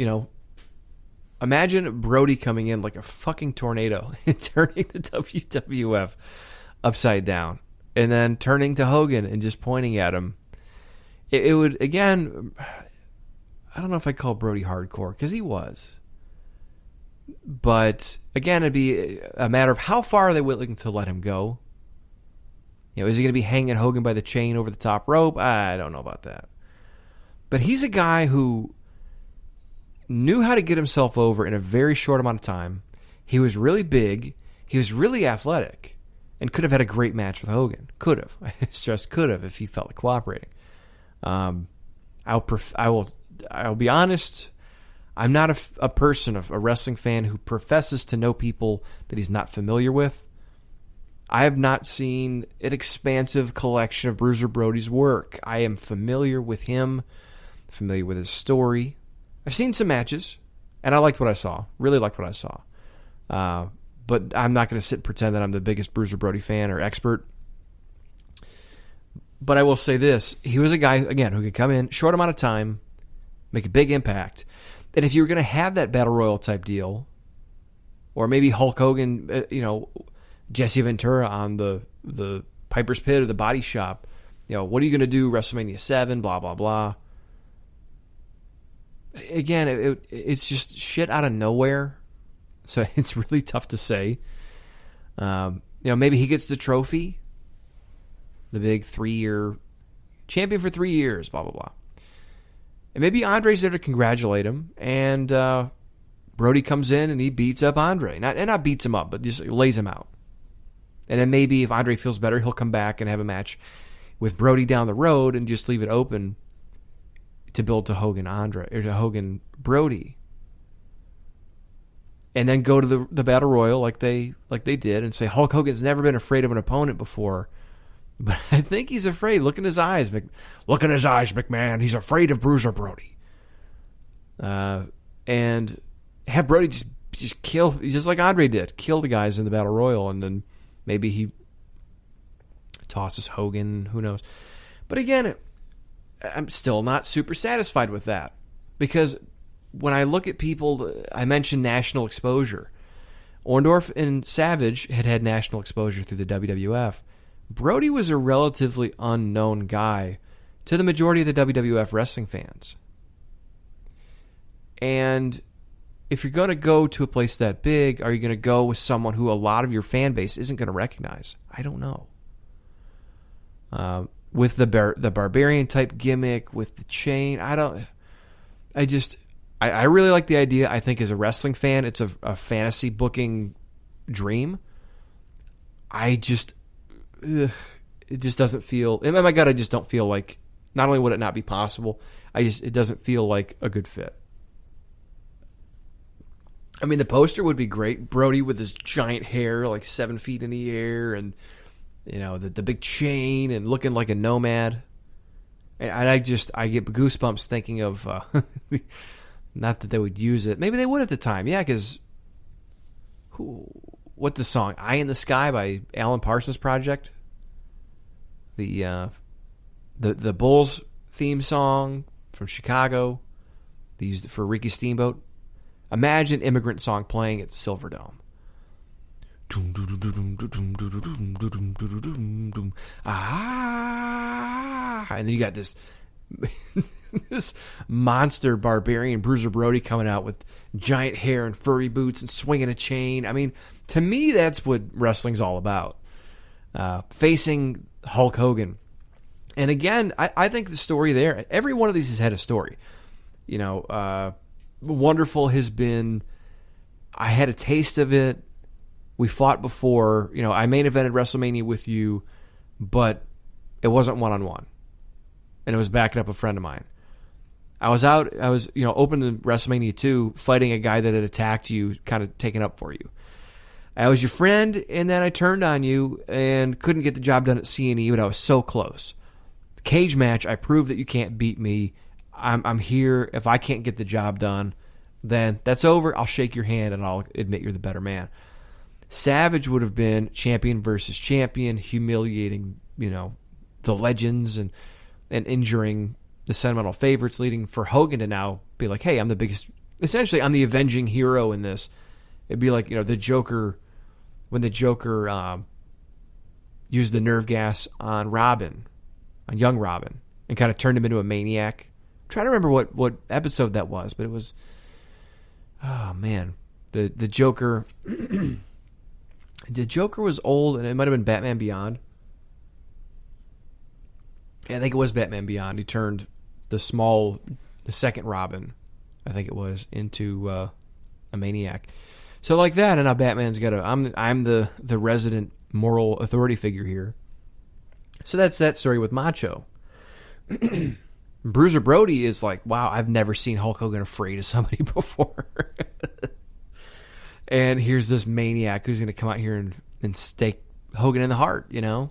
[SPEAKER 1] imagine Brody coming in like a fucking tornado and turning the WWF upside down, and then turning to Hogan and just pointing at him. It would, again, I don't know if I'd call Brody hardcore, because he was. But, again, it'd be a matter of how far are they willing to let him go. Is he going to be hanging Hogan by the chain over the top rope? I don't know about that. But he's a guy who knew how to get himself over in a very short amount of time. He was really big. He was really athletic, and could have had a great match with Hogan. Could have. I stress could have, if he felt like cooperating. I'll be honest. I'm not a person, a wrestling fan, who professes to know people that he's not familiar with. I have not seen an expansive collection of Bruiser Brody's work. I am familiar with him, familiar with his story. I've seen some matches, and I liked what I saw. Really liked what I saw. But I'm not going to sit and pretend that I'm the biggest Bruiser Brody fan or expert. But I will say this. He was a guy, again, who could come in, short amount of time, make a big impact. And if you were going to have that Battle Royal type deal, or maybe Hulk Hogan, Jesse Ventura on the Piper's Pit or the Body Shop. What are you going to do? WrestleMania 7, blah, blah, blah. Again, it's just shit out of nowhere. So it's really tough to say. Maybe he gets the trophy. The big 3-year champion for 3 years, blah, blah, blah. And maybe Andre's there to congratulate him. And Brody comes in and he beats up Andre. Not beats him up, but just lays him out. And then maybe if Andre feels better, he'll come back and have a match with Brody down the road and just leave it open to build to Hogan Andre or to Hogan Brody. And then go to the Battle Royal like they did and say Hulk Hogan's never been afraid of an opponent before. But I think he's afraid. Look in his eyes. Look in his eyes, McMahon. He's afraid of Bruiser Brody. And have Brody just kill, just like Andre did, kill the guys in the Battle Royal, and then maybe he tosses Hogan. Who knows? But again, I'm still not super satisfied with that. Because when I look at people, I mentioned national exposure. Orndorff and Savage had national exposure through the WWF. Brody was a relatively unknown guy to the majority of the WWF wrestling fans. And if you're going to go to a place that big, are you going to go with someone who a lot of your fan base isn't going to recognize? I don't know. With the barbarian type gimmick, with the chain, I really like the idea. I think as a wrestling fan, it's a fantasy booking dream. It just doesn't feel, in my gut, I just don't feel like, not only would it not be possible, it doesn't feel like a good fit. I mean, the poster would be great. Brody with his giant hair, like 7 feet in the air, and the big chain, and looking like a nomad. And I get goosebumps thinking of, not that they would use it. Maybe they would at the time. Yeah, because what's the song? Eye in the Sky by Alan Parsons Project? The Bulls theme song from Chicago. They used it for Ricky Steamboat. Imagine Immigrant Song playing at the Silverdome. And then you got this this monster barbarian Bruiser Brody coming out with giant hair and furry boots and swinging a chain. I mean, to me, that's what wrestling's all about. Facing Hulk Hogan. And again, I think the story there, every one of these has had a story. Wonderful has been, I had a taste of it. We fought before. I main evented WrestleMania with you, but it wasn't one-on-one. And it was backing up a friend of mine. I was open to WrestleMania 2, fighting a guy that had attacked you, kind of taking up for you. I was your friend, and then I turned on you and couldn't get the job done at C&E, but I was so close. The cage match, I proved that you can't beat me. I'm here. If I can't get the job done, then that's over. I'll shake your hand, and I'll admit you're the better man. Savage would have been champion versus champion, humiliating, the legends and injuring the sentimental favorites, leading for Hogan to now be like, hey, I'm the biggest, essentially I'm the avenging hero in this. It'd be like, the Joker, when the Joker used the nerve gas on young Robin, and kind of turned him into a maniac. I'm trying to remember what episode that was, but it was, oh man, the Joker, the Joker was old, and it might have been Batman Beyond. Yeah, I think it was Batman Beyond. He turned the second Robin, I think it was, into a maniac. So like that, and now Batman's got I'm the resident moral authority figure here. So that's that story with Macho. Bruiser Brody is like, wow, I've never seen Hulk Hogan afraid of somebody before. And here's this maniac who's going to come out here and stake Hogan in the heart, And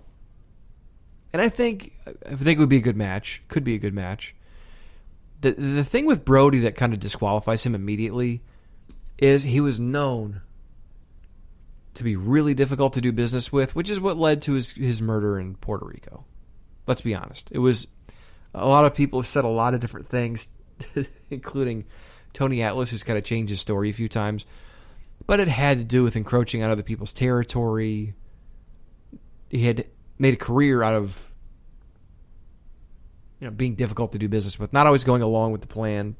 [SPEAKER 1] I think it would be a good match. Could be a good match. The thing with Brody that kind of disqualifies him immediately is he was known to be really difficult to do business with, which is what led to his murder in Puerto Rico. Let's be honest. It was, a lot of people have said a lot of different things, including Tony Atlas, who's kind of changed his story a few times. But it had to do with encroaching on other people's territory, had made a career out of being difficult to do business with, not always going along with the plan.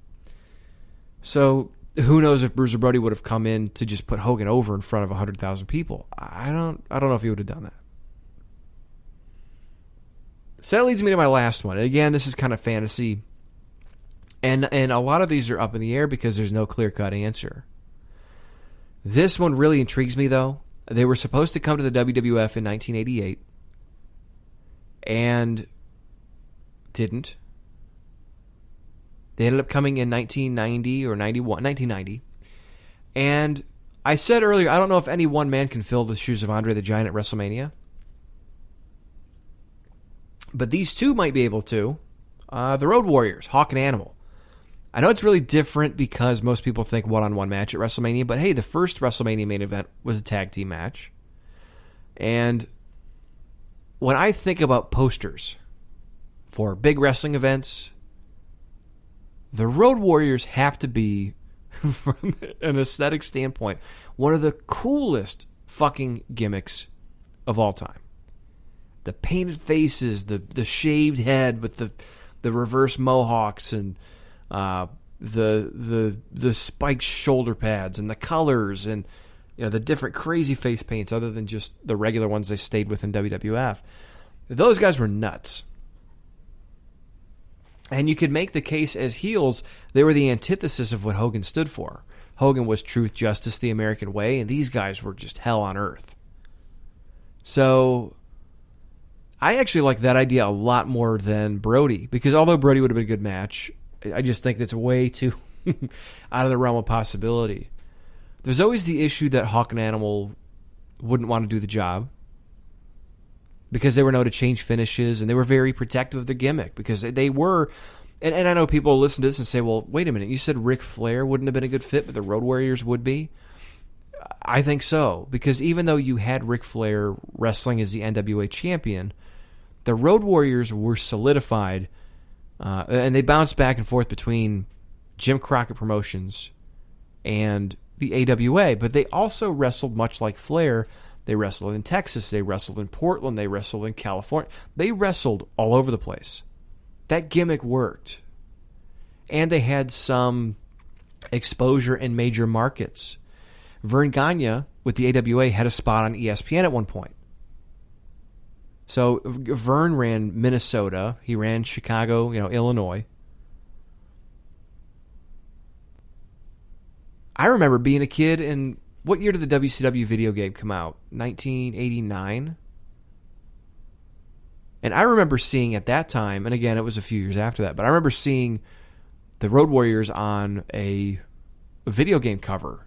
[SPEAKER 1] So who knows if Bruiser Brody would have come in to just put Hogan over in front of 100,000 people. I don't know if he would have done that. So that leads me to my last one. Again, this is kind of fantasy. And a lot of these are up in the air because there's no clear-cut answer. This one really intrigues me, though. They were supposed to come to the WWF in 1988 and didn't. They ended up coming in 1990 or 1990. And I said earlier, I don't know if any one man can fill the shoes of Andre the Giant at WrestleMania. But these two might be able to. The Road Warriors, Hawk and Animal. I know it's really different because most people think one-on-one match at WrestleMania, but hey, the first WrestleMania main event was a tag team match. And when I think about posters for big wrestling events, the Road Warriors have to be, from an aesthetic standpoint, one of the coolest fucking gimmicks of all time. The painted faces, the shaved head with the reverse mohawks, and the spiked shoulder pads, and the colors, and the different crazy face paints other than just the regular ones they stayed with in WWF. Those guys were nuts. And you could make the case as heels, they were the antithesis of what Hogan stood for. Hogan was truth, justice, the American way, and these guys were just hell on earth. So I actually like that idea a lot more than Brody, because although Brody would have been a good match, I just think that's way too out of the realm of possibility. There's always the issue that Hawk and Animal wouldn't want to do the job because they were known to change finishes, and they were very protective of their gimmick because they were, and I know people listen to this and say, well, wait a minute, you said Ric Flair wouldn't have been a good fit, but the Road Warriors would be? I think so, because even though you had Ric Flair wrestling as the NWA champion, the Road Warriors were solidified, and they bounced back and forth between Jim Crockett Promotions and the AWA, but they also wrestled much like Flair. They wrestled in Texas, they wrestled in Portland, they wrestled in California. They wrestled all over the place. That gimmick worked. And they had some exposure in major markets. Vern Gagne with the AWA had a spot on ESPN at one point. So Vern ran Minnesota, he ran Chicago, Illinois. I remember being a kid, and what year did the WCW video game come out? 1989? And I remember seeing at that time, and again, it was a few years after that, but I remember seeing the Road Warriors on a video game cover.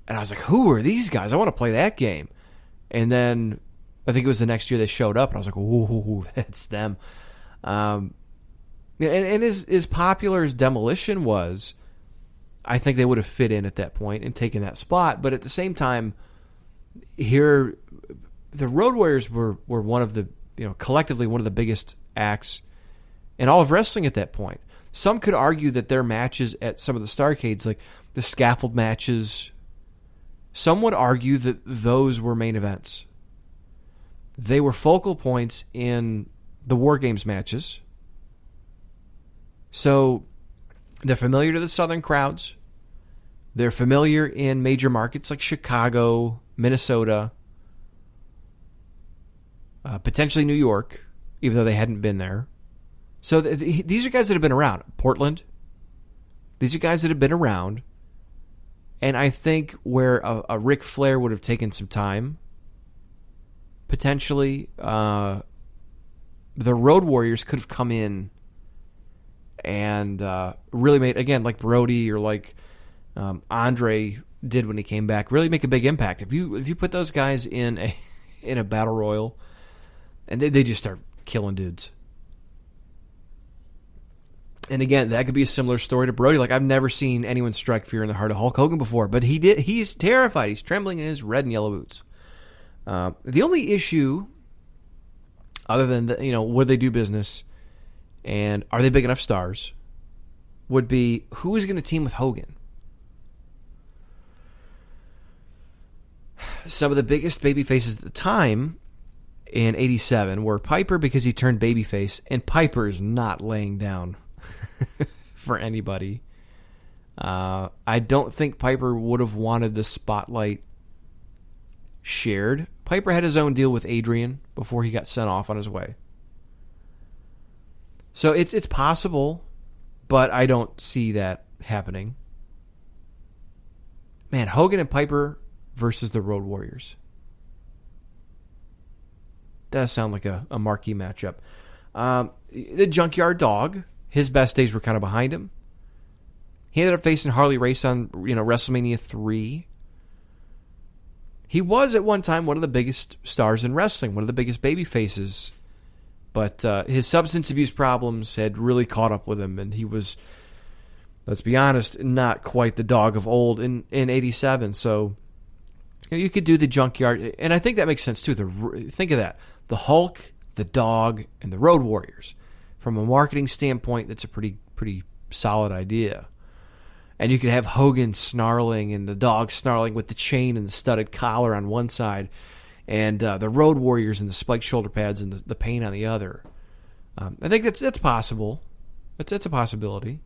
[SPEAKER 1] And I was like, who are these guys? I want to play that game. And then I think it was the next year they showed up, and I was like, ooh, that's them. And as popular as Demolition was, I think they would have fit in at that point and taken that spot. But at the same time, here, the Road Warriors were one of the, collectively one of the biggest acts in all of wrestling at that point. Some could argue that their matches at some of the Starrcades, like the scaffold matches, some would argue that those were main events. They were focal points in the War Games matches. So they're familiar to the Southern crowds. They're familiar in major markets like Chicago, Minnesota, potentially New York, even though they hadn't been there. So these are guys that have been around. Portland. These are guys that have been around. And I think where a Ric Flair would have taken some time, potentially, the Road Warriors could have come in and really made, again, like Brody or like Andre did when he came back, really make a big impact. If you put those guys in a battle royal, and they just start killing dudes. And again, that could be a similar story to Brody. Like, I've never seen anyone strike fear in the heart of Hulk Hogan before, but he did. He's terrified. He's trembling in his red and yellow boots. The only issue, other than would they do business, and are they big enough stars, would be who is going to team with Hogan. some of the biggest baby faces at the time in 87 were Piper because he turned babyface, and Piper is not laying down for anybody. I don't think Piper would have wanted the spotlight shared. Piper had his own deal with Adrian before he got sent off on his way. So it's possible, but I don't see that happening. Man, Hogan and Piper versus the Road Warriors. Does sound like a marquee matchup. The Junkyard Dog, his best days were kind of behind him. He ended up facing Harley Race on WrestleMania 3. He was at one time one of the biggest stars in wrestling, one of the biggest baby faces. But his substance abuse problems had really caught up with him, and he was, let's be honest, not quite the dog of old in 87. So you could do the Junkyard, and I think that makes sense too. Think of that. The Hulk, the Dog, and the Road Warriors. From a marketing standpoint, that's a pretty solid idea. And you could have Hogan snarling and the Dog snarling with the chain and the studded collar on one side, and the Road Warriors and the spiked shoulder pads and the pain on the other. I think that's possible. That's a possibility.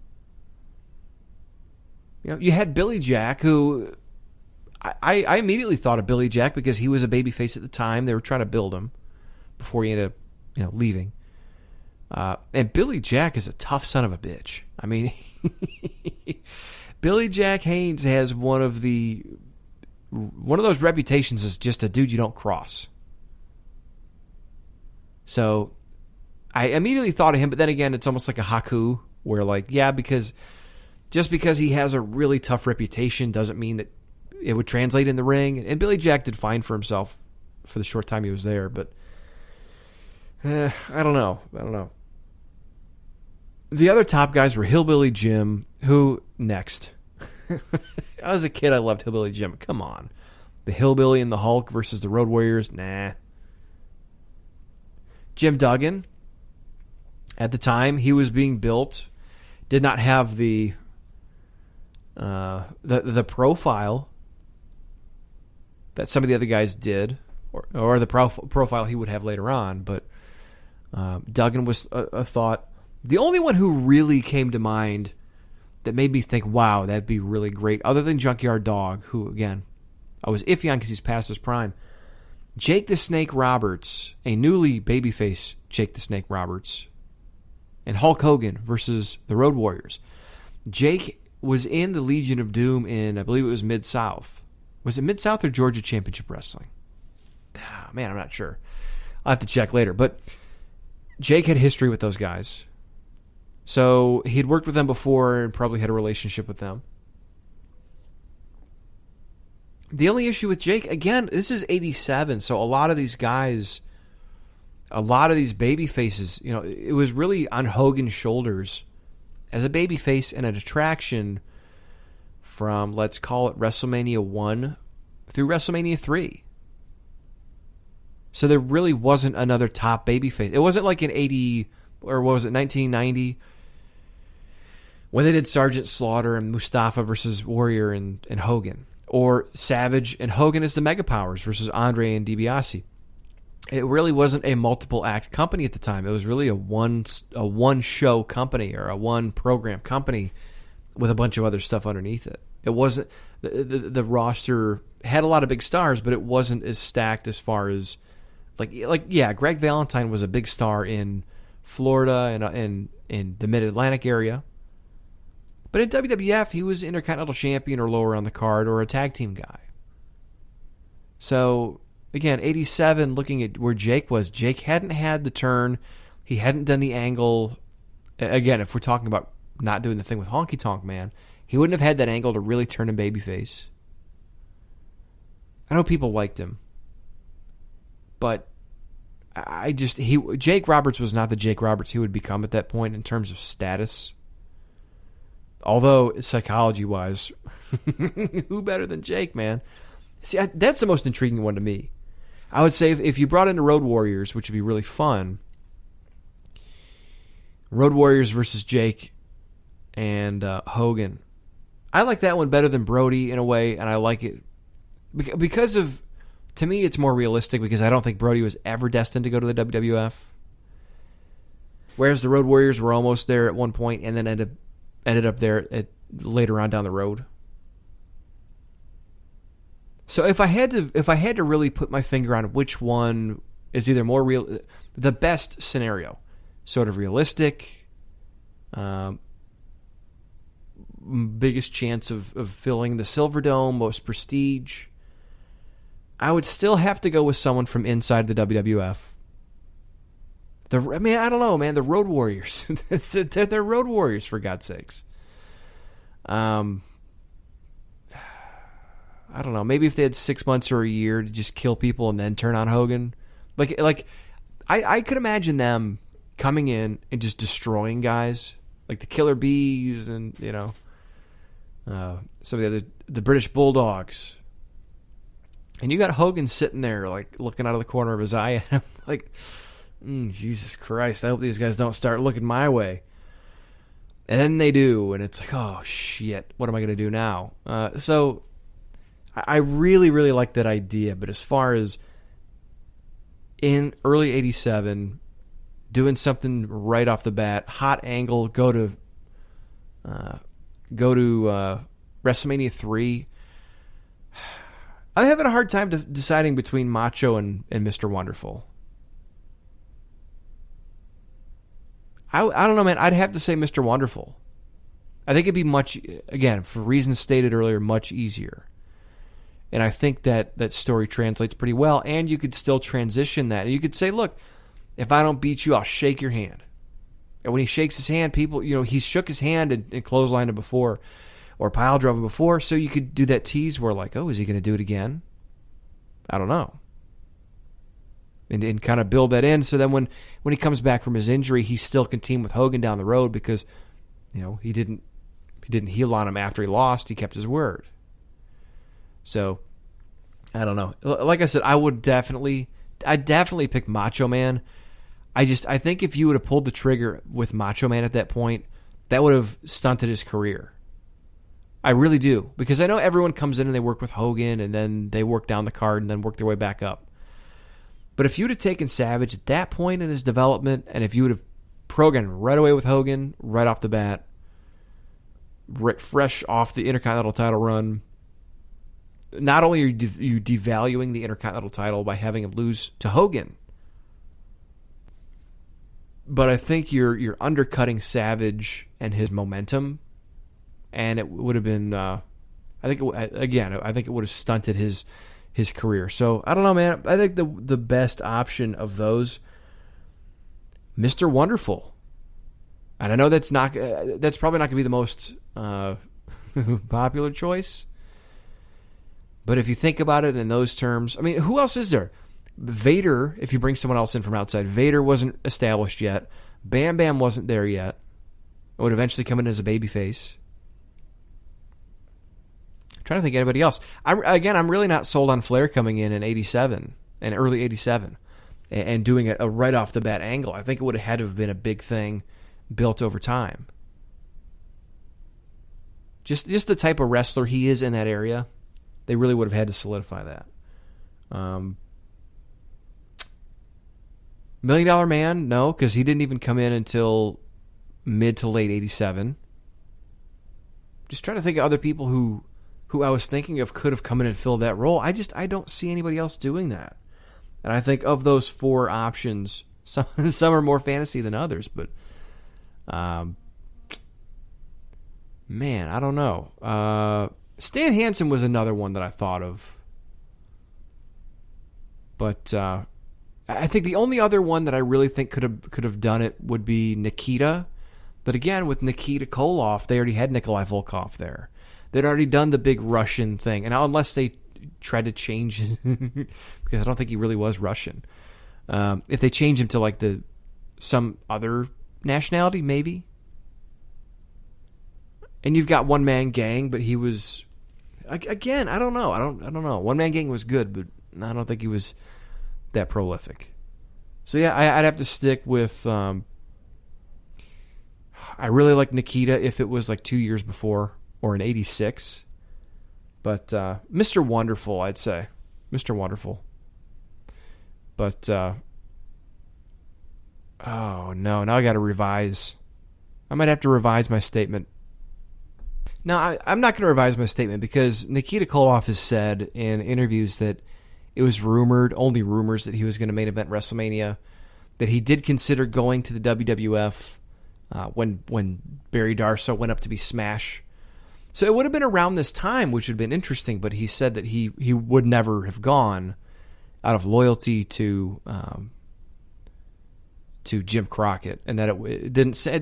[SPEAKER 1] You had Billy Jack, who I immediately thought of Billy Jack because he was a babyface at the time. They were trying to build him before he ended up leaving. And Billy Jack is a tough son of a bitch. I mean, Billy Jack Haynes has one of those reputations as just a dude you don't cross. So I immediately thought of him, but then again, it's almost like a Haku, where because he has a really tough reputation doesn't mean that it would translate in the ring. And Billy Jack did fine for himself for the short time he was there, but I don't know. The other top guys were Hillbilly Jim, who next? As a kid, I loved Hillbilly Jim. Come on. The Hillbilly and the Hulk versus the Road Warriors? Nah. Jim Duggan, at the time he was being built, did not have the profile that some of the other guys did, or the profile he would have later on. But Duggan was a thought. The only one who really came to mind that made me think, wow, that'd be really great, other than Junkyard Dog, who, again, I was iffy on because he's past his prime. Jake the Snake Roberts, a newly babyface Jake the Snake Roberts, and Hulk Hogan versus the Road Warriors. Jake was in the Legion of Doom in, I believe it was Mid-South. Was it Mid-South or Georgia Championship Wrestling? Man, I'm not sure. I'll have to check later. But Jake had history with those guys. So he'd worked with them before and probably had a relationship with them. The only issue with Jake, again, this is 87, so a lot of these guys, a lot of these baby faces, it was really on Hogan's shoulders as a baby face and an attraction from, let's call it WrestleMania 1 through WrestleMania 3. So there really wasn't another top baby face. It wasn't like in 80, or what was it, 1990, when they did Sergeant Slaughter and Mustafa versus Warrior and Hogan. Or Savage and Hogan as the Mega Powers versus Andre and DiBiase. It really wasn't a multiple act company at the time. It was really a one show company, or a one program company with a bunch of other stuff underneath it. It wasn't the roster had a lot of big stars, but it wasn't as stacked as far as Greg Valentine was a big star in Florida and in the Mid-Atlantic area. But in WWF, he was Intercontinental Champion or lower on the card, or a tag team guy. So, again, 87, looking at where Jake was, Jake hadn't had the turn. He hadn't done the angle. Again, if we're talking about not doing the thing with Honky Tonk Man, he wouldn't have had that angle to really turn him babyface. I know people liked him. But Jake Roberts was not the Jake Roberts he would become at that point in terms of status. Although, psychology-wise, who better than Jake, man? See, that's the most intriguing one to me. I would say if you brought in the Road Warriors, which would be really fun, Road Warriors versus Jake and Hogan. I like that one better than Brody in a way, and I like it because of to me, it's more realistic because I don't think Brody was ever destined to go to the WWF. Whereas the Road Warriors were almost there at one point and then ended up there later on down the road. So if I had to really put my finger on which one is either more real, the best scenario, sort of realistic, biggest chance of filling the Silverdome, most prestige, I would still have to go with someone from inside the WWF. I don't know, man. The Road Warriors. They're Road Warriors, for God's sakes. I don't know. Maybe if they had 6 months or a year to just kill people and then turn on Hogan. I could imagine them coming in and just destroying guys. Like the Killer Bees and, some of the British Bulldogs. And you got Hogan sitting there, like, looking out of the corner of his eye at him. Like, Jesus Christ, I hope these guys don't start looking my way. And then they do, and it's like, oh, shit, what am I going to do now? So I really, really like that idea, but as far as in early 87, doing something right off the bat, hot angle, go to WrestleMania 3, I'm having a hard time deciding between Macho and Mr. Wonderful. I don't know, man. I'd have to say Mr. Wonderful. I think it'd be much, again, for reasons stated earlier, much easier. And I think that story translates pretty well. And you could still transition that. And you could say, look, if I don't beat you, I'll shake your hand. And when he shakes his hand, people, he shook his hand and clotheslined him before. Or pile drove him before, so you could do that tease where, like, oh, is he going to do it again? I don't know. And kind of build that in, so then when he comes back from his injury, he still can team with Hogan down the road because, he didn't heel on him after he lost. He kept his word. So, I don't know. Like I said, I'd definitely pick Macho Man. I think if you would have pulled the trigger with Macho Man at that point, that would have stunted his career. I really do. Because I know everyone comes in and they work with Hogan and then they work down the card and then work their way back up. But if you would have taken Savage at that point in his development, and if you would have programmed right away with Hogan, right off the bat, fresh off the Intercontinental title run, not only are you devaluing the Intercontinental title by having him lose to Hogan, but I think you're undercutting Savage and his momentum. And it would have been, I think it would have stunted his career. So I don't know, man. I think the best option of those, Mr. Wonderful. And I know that's probably not going to be the most popular choice. But if you think about it in those terms, I mean, who else is there? Vader, if you bring someone else in from outside, Vader wasn't established yet. Bam Bam wasn't there yet. It would eventually come in as a babyface. Trying to think of anybody else. I'm really not sold on Flair coming in 87 and early 87 and doing a right off the bat angle. I think it would have had to have been a big thing built over time. Just the type of wrestler he is in that area, they really would have had to solidify that. $1 Million Man, no, because he didn't even come in until mid to late 87. Just trying to think of other people who I was thinking of could have come in and filled that role. I don't see anybody else doing that. And I think of those four options, some are more fantasy than others, but man, I don't know. Stan Hansen was another one that I thought of. But I think the only other one that I really think could have done it would be Nikita. But again, with Nikita Koloff, they already had Nikolai Volkov there. They'd already done the big Russian thing. And now, unless they tried to change his... because I don't think he really was Russian. If they change him to like some other nationality, maybe. And you've got One Man Gang, but he was... Again, I don't know. I don't know. One Man Gang was good, but I don't think he was that prolific. So yeah, I'd have to stick with... I really like Nikita if it was like 2 years before... or in 86. But Mr. Wonderful, I'd say. Mr. Wonderful. But, oh no, now I got to revise. I might have to revise my statement. No, I'm not going to revise my statement because Nikita Koloff has said in interviews that it was rumored, only rumors, that he was going to main event WrestleMania, that he did consider going to the WWF when Barry Darsow went up to be Smash. So it would have been around this time, which would have been interesting, but he said that he would never have gone out of loyalty to Jim Crockett, and that it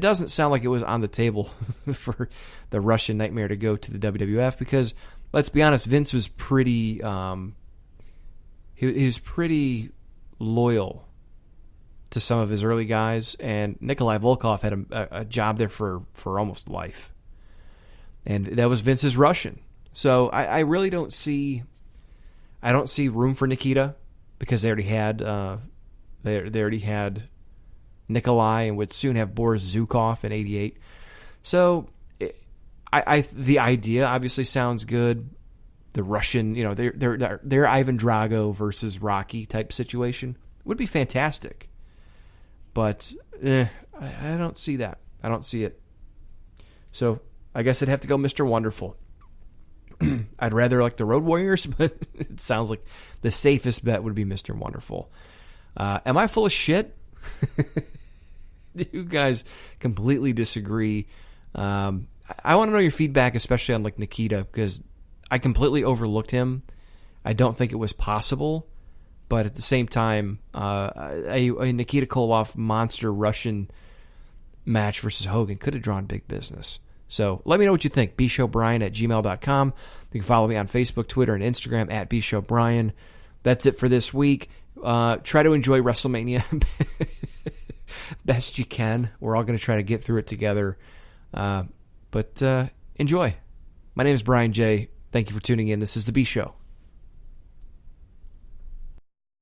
[SPEAKER 1] doesn't sound like it was on the table for the Russian Nightmare to go to the WWF, because let's be honest, Vince was pretty he was pretty loyal to some of his early guys, and Nikolai Volkov had a job there for almost life, and that was Vince's Russian. So I really don't see room for Nikita, because they already had they already had Nikolai, and would soon have Boris Zukov in '88. So the idea obviously sounds good. The Russian, their Ivan Drago versus Rocky type situation would be fantastic. But I don't see that. I don't see it. So I guess I'd have to go Mr. Wonderful. I'd rather like the Road Warriors, but it sounds like the safest bet would be Mr. Wonderful. Am I full of shit? You guys completely disagree. I want to know your feedback, especially on like Nikita, because I completely overlooked him. I don't think it was possible, but at the same time, a Nikita Koloff monster Russian match versus Hogan could have drawn big business. So let me know what you think. bshowbrian@gmail.com. You can follow me on Facebook, Twitter, and Instagram @bshowbrian. That's it for this week. Try to enjoy WrestleMania best you can. We're all going to try to get through it together. But enjoy. My name is Brian J. Thank you for tuning in. This is The B Show.